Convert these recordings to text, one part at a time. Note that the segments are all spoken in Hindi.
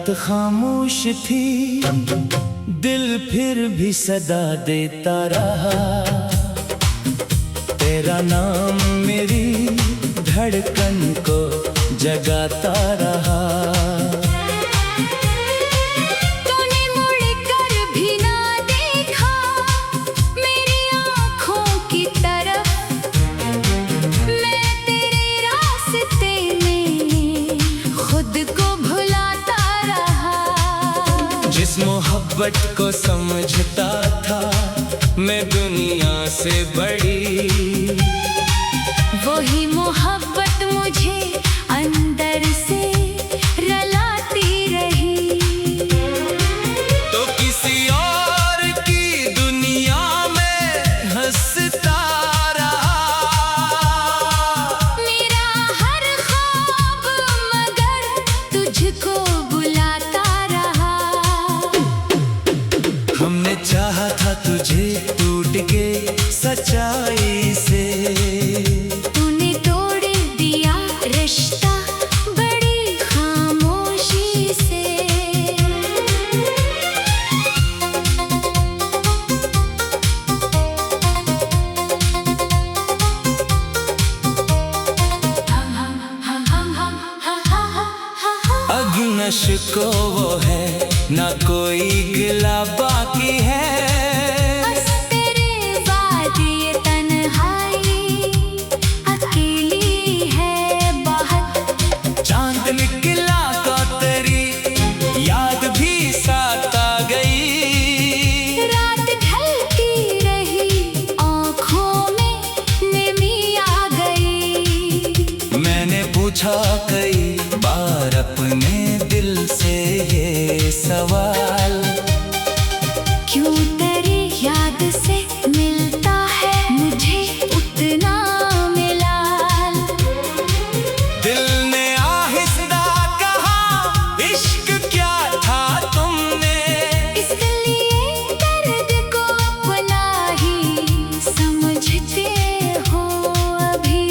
रात खामोश थी, दिल फिर भी सदा देता रहा। तेरा नाम मेरी धड़कन को जगाता रहा। तूने मुड़कर भी ना देखा मेरी आँखों की तरफ। मैं तेरे रास्ते में खुद को भुलाता रहा। जिस मोहब्बत को समझता था मैं दुनिया से बड़ी, वही मोहब्बत मुझे अंदर से रलाती रही। तो किसी और की दुनिया में हंसता रहा। मेरा हर ख्वाब मगर तुझको बुलाता रहा। हमने चाहा था तुझे टूट के सच्चाई से, तूने तोड़ दिया रिश्ता बड़ी खामोशी से। अब नश को वो है ना कोई गिला बाकी है। बस तेरे बाद ये तन्हाई अकेली है बहुत। चांद निकला तो तेरी याद भी साथ आ गई। रात ढलती रही आँखों में नमी आ गई। मैंने पूछा कई बार अपने दिल से ये सवाल, क्यों तेरी याद से मिलता है मुझे उतना मिलाल। दिल ने आहिस्ता कहा इश्क क्या था तुमने। इसलिए दर्द को अपना ही समझते हो अभी।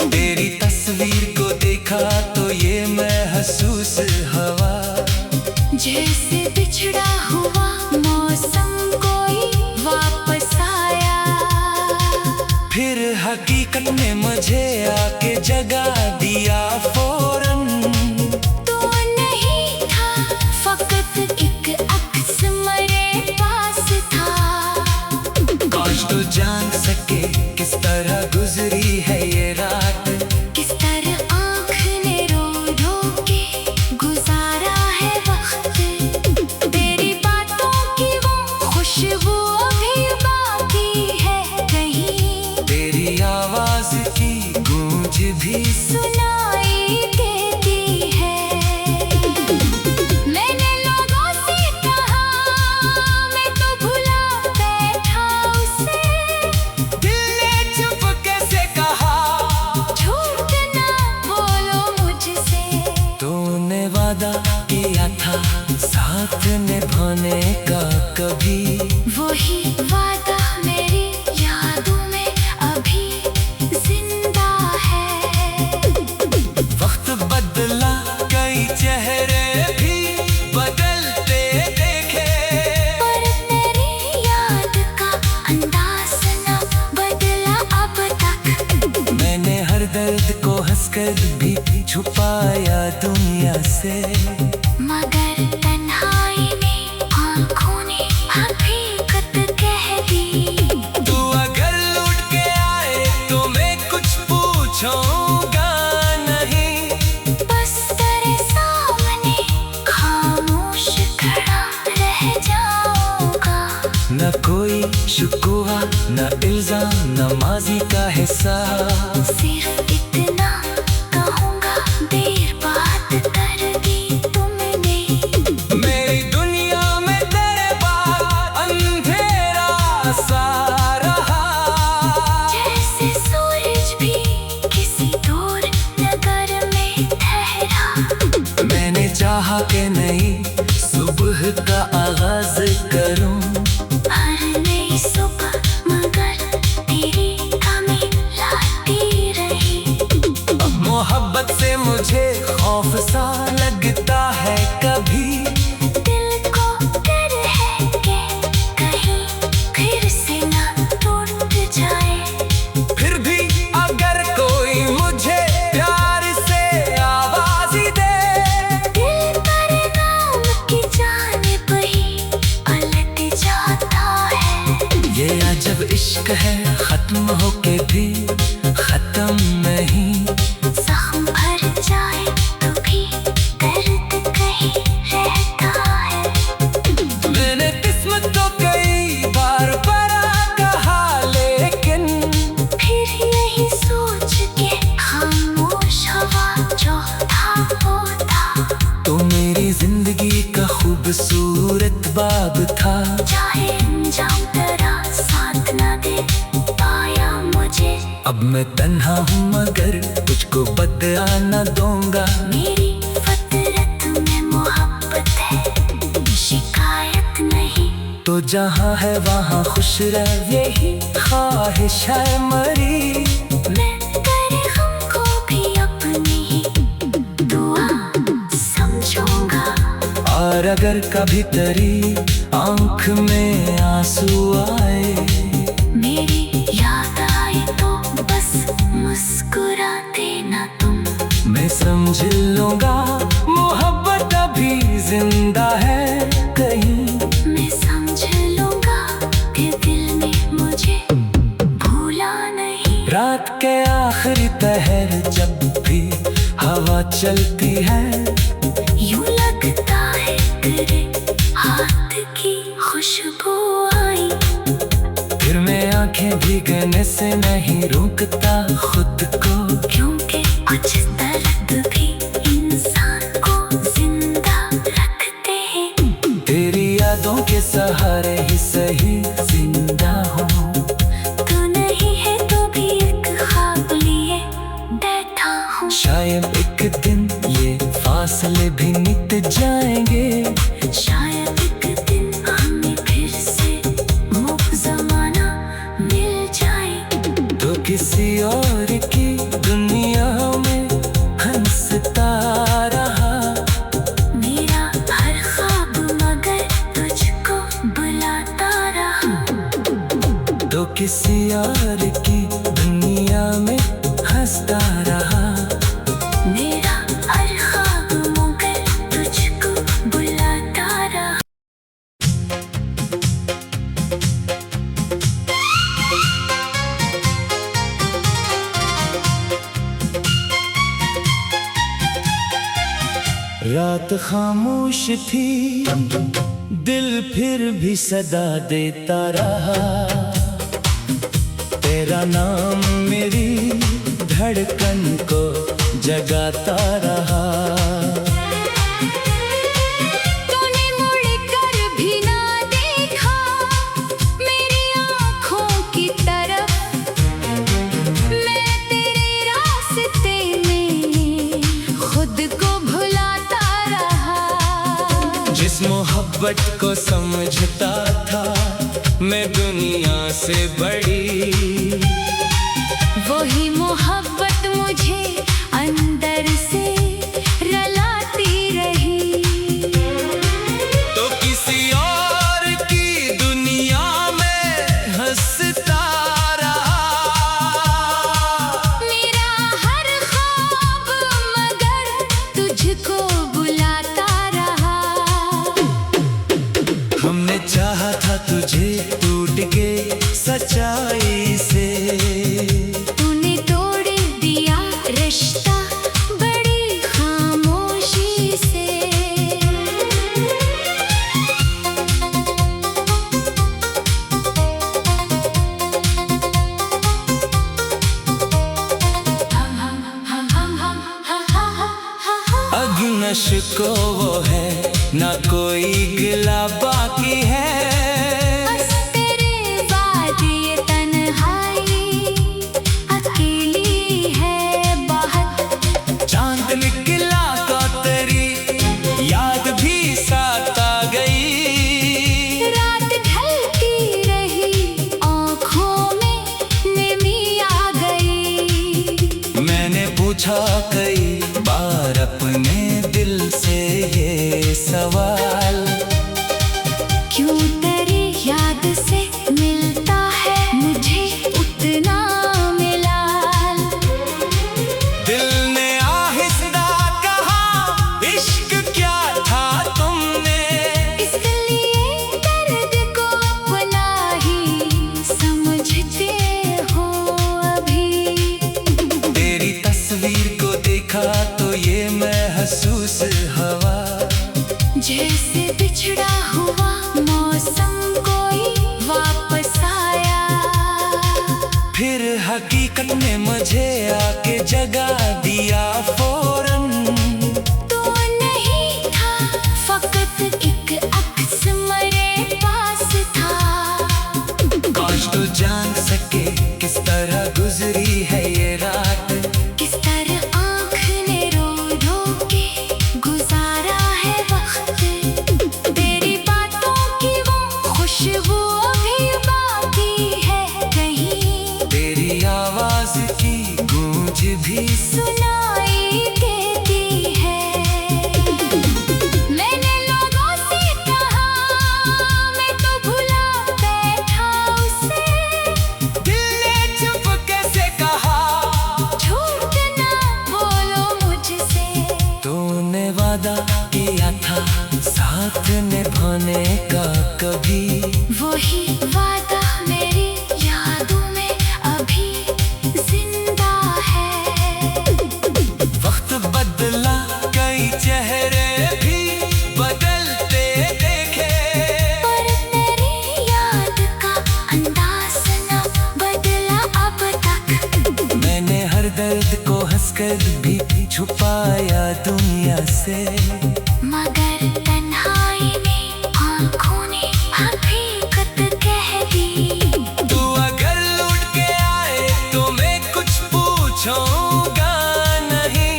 तेरी तस्वीर को देखा तो ये महसूस हवा, जैसे बिछड़ा हुआ मौसम कोई वापस आया। फिर हकीकत ने मुझे आके जगा दिया फौरन। तो नहीं था फकत एक अक्स मेरे पास था। काश तो जान सके किस तरह गुजरी है ये रात। किस तरह आँख ने रो रो के गुजारा है वक्त। तेरी बातों की वो खुशबू अभी बाकी है कहीं। तेरी आवाज की गूंज भी सुनाई देती है। मैंने लोगों से कहा मैं तो भुला बैठा उसे। दिल ने चुप कैसे कहा झूठ ना बोलो मुझसे। तूने वादा किया था साथ निभाने का कभी। वही वादा मेरी यादों में अभी जिंदा है। वक्त बदला कई चेहरे भी बदलते देखे, पर तेरी याद का अंदाज न बदला अब तक। मैंने हर दर्द को हंसकर भी छुपाया दुनिया से। मगर तन्हाई में आँखों ने हकीकत कह दी। तू अगर लौट के आए तो मैं कुछ पूछूंगा नहीं। बस तेरे सामने खामोश खड़ा रह जाऊंगा। न कोई शिकवा न इल्जाम न माजी का हिस्सा। सिर्फ इतना कहूँगा देर बात कर दी तुमने। मेरी दुनिया में तेरे बाद अंधेरा सा रहा। जैसे सूरज भी किसी दूर नगर में ठहरा। मैंने चाहा कि नई सुबह का आगाज करूं। हर नई सुबह मगर तेरी कमी लाती रही। इश्क है खत्म होके भी खत्म नहीं। जख्म भर जाए तो भी दर्द कहीं रहता है। मैंने किस्मत को कई बार बड़ा कहा, लेकिन फिर यही सोच के खामोश हवा जो था वो था। तो मेरी जिंदगी का खूबसूरत बाब था। चाहे अंजाम तेरा साथ न दे पाया मुझे। अब मैं तन्हा हूँ मगर तुझको बदला न दूंगा। मेरी फितरत में मोहब्बत है, शिकायत नहीं। तो जहाँ है वहाँ खुश रह, यही ख्वाहिश है मरी। मैं तेरे गम को भी अपनी ही दुआ समझूंगा। और अगर कभी तेरी आंख में आंसू आए, मेरी याद आई तो बस मुस्कुरा देना तुम। मैं समझ लूंगा मोहब्बत अभी जिंदा है कहीं। मैं समझ लूंगा कि दिल ने मुझे भूला नहीं। रात के आखिरी पहर जब भी हवा चलती है, यूं लगता है तेरे हाथ की खुशबू आई। फिर मैं आंखें भीगने से नहीं रोकता खुद को। क्योंकि कुछ दर्द भी इंसान को जिंदा रखते हैं। तेरी यादों के सहारे ही सही जिंदा हूँ। तू नहीं है तो भी एक ख्वाब लिए बैठा हूँ। शायद एक दिन ये फासले भी मिट जाएंगे। शायद एक दिन हमें फिर से वो जमाना मिल जाए। तो किसी और की दुनिया में हंसता रहा। मेरा हर ख्वाब मगर तुझको बुलाता रहा। तो किसी और की दुनिया में हंसता रहा। मेरा हर ख्वाब मगर तुझको बुलाता रहा। रात खामोश थी, दिल फिर भी सदा देता रहा। तेरा नाम मेरी धड़कन को जगाता रहा। तूने मुड़कर भी ना देखा मेरी आँखों की तरफ। मैं तेरे रास्ते में खुद को भुलाता रहा। जिस मोहब्बत को समझता था मैं दुनिया से बड़ी, वही मोहब्बत मुझे अंदर से रलाती रही। तो किसी और की दुनिया में हंसता रहा। मेरा हर ख्वाब मगर तुझको बुलाता रहा। हमने चाहा था तुझे टूट के सच्चाई से, तूने तोड़ दिया रिश्ता बड़ी खामोशी से। अग्नश को वो है ना कोई गिला बाकी है। बस तेरे बाद ये तन्हाई अकेली है बहुत। चांद निकला तो तेरी याद भी साथ आ गई। रात ढलती रही आँखों में नमी आ गई। मैंने पूछा कई बार अपने दिल से ये सवाल, क्यों तेरी याद से मिलता है मुझे उतना मिलाल। दिल ने आहिस्ता कहा इश्क क्या था तुमने। इसलिए दर्द को अपना ही समझते मुझे आके जगा दिया फौरन। तू नहीं था, फकत एक अक्स मेरे पास था। काश तो जान सके किस तरह गुजरी है ये रात। किस तरह आँख ने रो रो के गुजारा है वक्त। तेरी बातों की वो खुशबू अभी बाकी है कहीं। तेरी आवाज की गूंज भी सुनाई देती है। मैंने लोगों से कहा मैं तो भुला बैठा उसे। दिल ने चुप कैसे कहा, झूठ ना बोलो मुझसे। तूने वादा किया था साथ निभाने का कभी। वही वादा मेरी यादों में अभी जिंदा है। वक्त बदला, कई चेहरे भी बदलते देखे। पर तेरी याद का अंदाज ना बदला अब तक। मैंने हर दर्द को हंसकर भी छुपाया दुनिया से। मगर तन्हाई में आँखों ने हकीकत कह दी। तू अगर लौट के आए तो मैं कुछ पूछूंगा नहीं।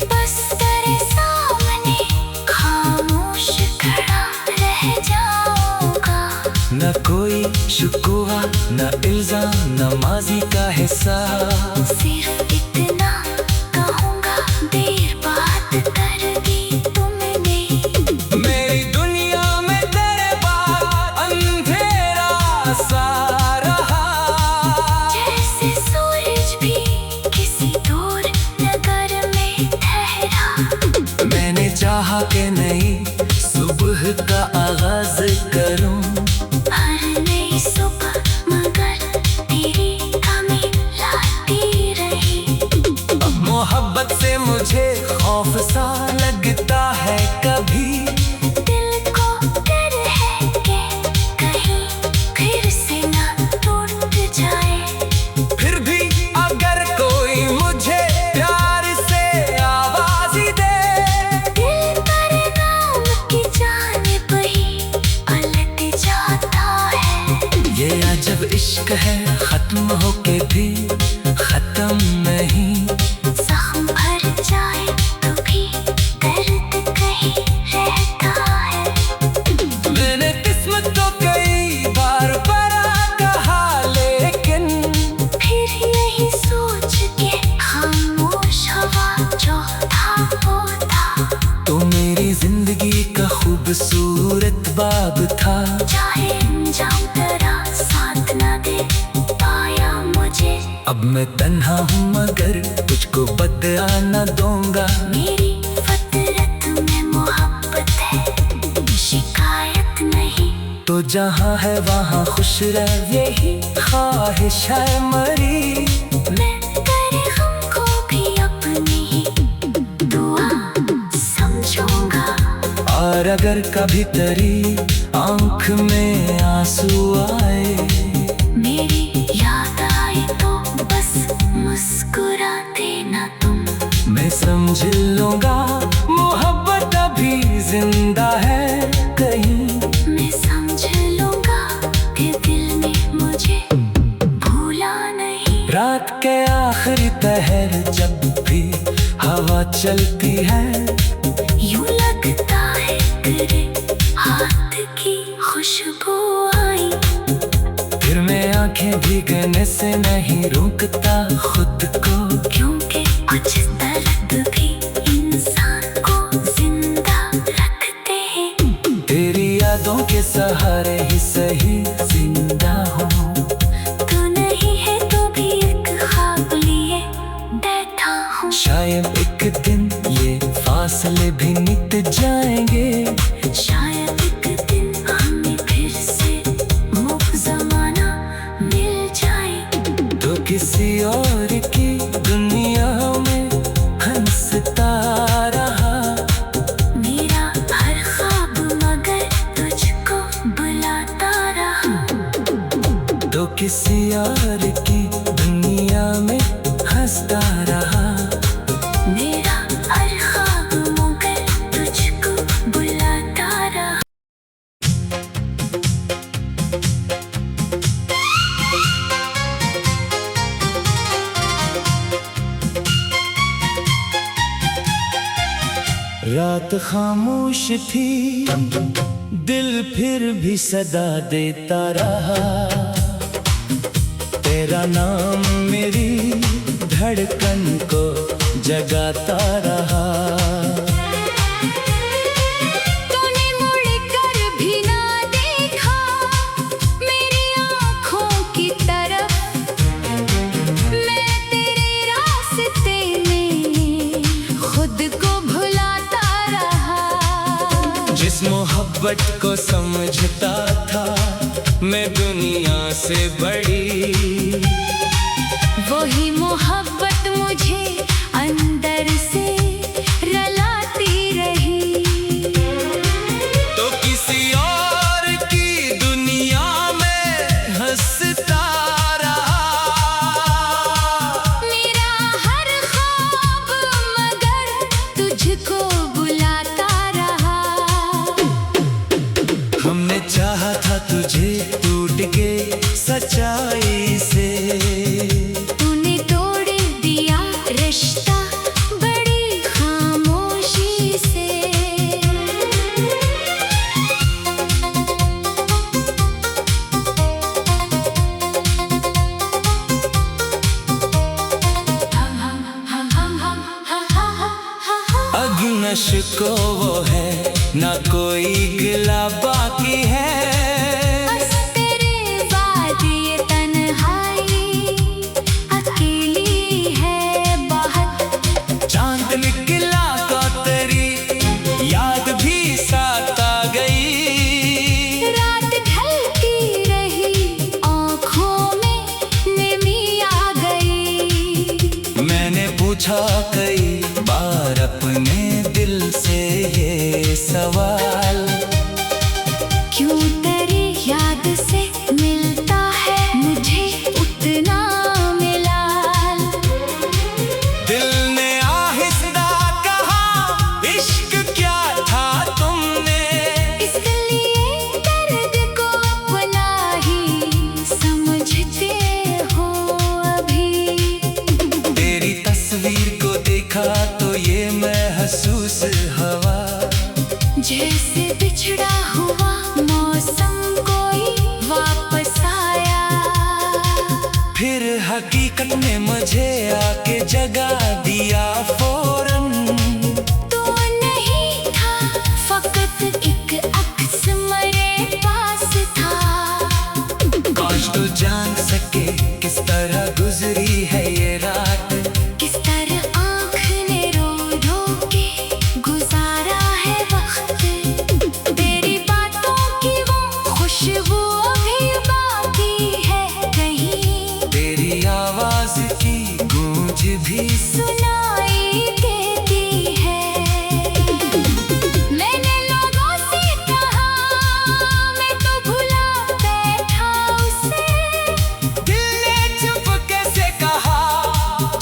बस तेरे सामने खामोश खड़ा रह जाऊंगा। न कोई शिकवा, न इल्जाम, न माजी का हिस्सा। सिर्फ इतना कहूँगा, देर बात कर दी तुमने। मेरी दुनिया में तेरे बाद अंधेरा सा रहा। जैसे सूरज भी किसी दूर नगर में ठहरा। मैंने चाहा कि नई सुबह का आगाज करूं। हर नई सुबह मगर तेरी कमी लाती रही। अब मोहब्बत से मुझे खौफ सा लगता है कभी। दिल को डर है कि कहीं फिर से ना टूट जाए। फिर भी अगर कोई मुझे प्यार से आवाज दे। दिल तेरे नाम की जानिब ही पलट जाता है। ये अजब इश्क है, खत्म होके भी खत्म नहीं। जख्म भर जाए तो भी दर्द कहीं रहता है। मैंने किस्मत को कई बार बड़ा कहा, लेकिन फिर यही सोच के खामोश हवा जो था वो था। तो मेरी जिंदगी का खूबसूरत बाब था। चाहे अंजाम तेरा साथ न दे पाया मुझे। अब मैं तन्हा हूँ मगर तुझको बदला न दूंगा। मेरी फितरत में मोहब्बत है, शिकायत नहीं। तो जहाँ है वहाँ खुश रह, यही ख्वाहिश है मरी। मैं तेरे गम को भी अपनी ही दुआ समझूंगा। और अगर कभी तेरी आंख में आंसू आए, मेरी याद आए तो बस मुस्कुरा देना तुम। मैं समझ लूंगा मोहब्बत अभी जिंदा है कहीं। मैं समझ लूंगा कि दिल ने मुझे भूला नहीं। रात के आखिरी पहर जब भी हवा चलती है। यूं लगता है तेरे हाथ की खुशबू आई। फिर मैं आंखें भीगने से नहीं रोकता खुद को। क्योंकि कुछ दर्द भी इंसान को जिंदा रखते हैं। तेरी यादों के सहारे ही सही जिंदा हूँ। तू नहीं है तो भी एक ख्वाब लिए बैठा हूँ। शायद एक दिन ये फासले भी मिट जाएंगे। शायद एक दिन हमें फिर से मुफ जमाना मिल जाए। तो किसी और की दुनिया में हंसता रहा। मेरा हर ख्वाब मगर तुझको बुलाता रहा। तो किसी और की दुनिया में हंसता रहा। मेरा हर ख्वाब मुकर तुझको बुलाता रहा। रात खामोश थी, दिल फिर भी सदा देता रहा। तेरा नाम मेरी धड़कन को जगाता रहा। तूने मुड़कर भी ना देखा मेरी आँखों की तरफ। मैं तेरे रास्ते में खुद को भुलाता रहा। जिस मोहब्बत को समझता था मैं दुनिया से बड़ी, वही मोहब्बत मुझे अंदर से रलाती रही। तो किसी और की दुनिया में हंसता रहा। मेरा हर ख्वाब मगर तुझको बुलाता रहा। हमने चाहा था तुझे टूट के सच्चाई से, तूने तोड़ दिया रिश्ता बड़ी खामोशी से। अग्नश को वो है ना कोई गिला बाकी है। बस तेरे बाद ये तन्हाई अकेली है बहुत। चांद निकला तो तेरी याद भी साथ आ गई। रात ढलती रही आँखों में नमी आ गई। मैंने पूछा कई बार अपने दिल से ये सवाल, क्यों तेरी याद से मिलता है मुझे उतना मिलाल। दिल ने आहिस्ता कहा इश्क क्या था तुमने। इसलिए दर्द को अपना ही समझते हो अभी। तेरी तस्वीर को देखा तो ये महसूस हवा, जैसे बिछड़ा हुआ मौसम कोई वापस आया। फिर हकीकत ने मुझे आके जगा दिया फौरन। तो नहीं था फकत एक अक्स मेरे पास था। काश तो जान सके किस तरह गुजरी है ये रात। किस तरह आँख ने रो रो के गुजारा है वक्त। तेरी बातों की वो खुशबू अभी बाकी है कहीं। तेरी आवाज की गूंज भी सुनाई देती है। मैंने लोगों से कहा मैं तो भुला बैठा उसे। दिल ने चुप कैसे कहा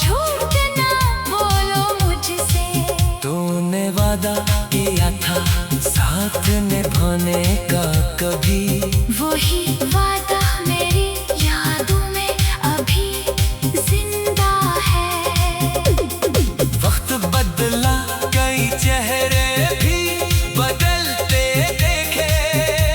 झूठ ना बोलो मुझसे। तूने वादा किया था साथ निभाने का कभी। वही वादा मेरी यादों में अभी जिंदा है। वक्त बदला कई चेहरे भी बदलते देखे।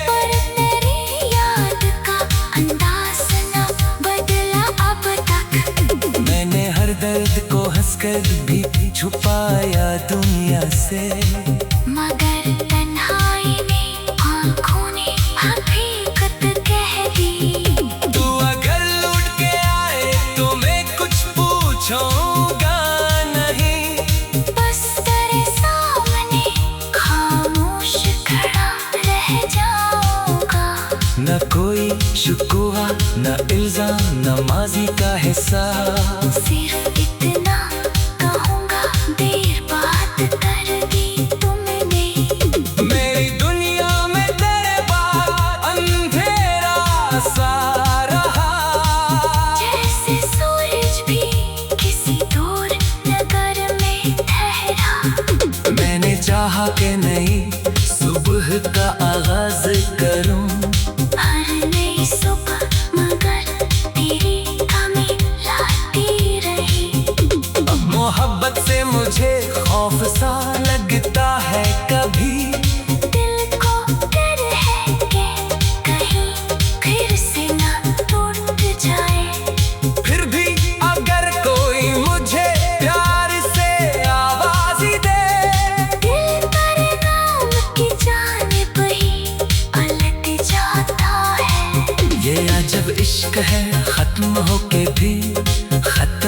पर तेरी याद का अंदाज ना बदला अब तक। मैंने हर दर्द को हंसकर भी छुपाया दुनिया से। मगर तन्हाई में आँखों ने हकीकत कह दी। तू अगर लौट के आए तो मैं कुछ पूछूंगा नहीं। बस तेरे सामने खामोश खड़ा रह जाऊंगा। न कोई शिकवा न इल्जाम न माजी का हिसाब। सिर्फ इतना कहूँगा देर बात कर दी तुमने। मेरी दुनिया में तेरे बाद अंधेरा सा रहा। जैसे सूरज भी किसी खौफ सा लगता है कभी। दिल को डर है कि कहीं फिर से ना टूट जाए। फिर भी अगर कोई मुझे प्यार से आवाज ही दे, दिल पर नाम की जानिब ही पलट जाता है। ये अजब इश्क है, खत्म होके भी खत्म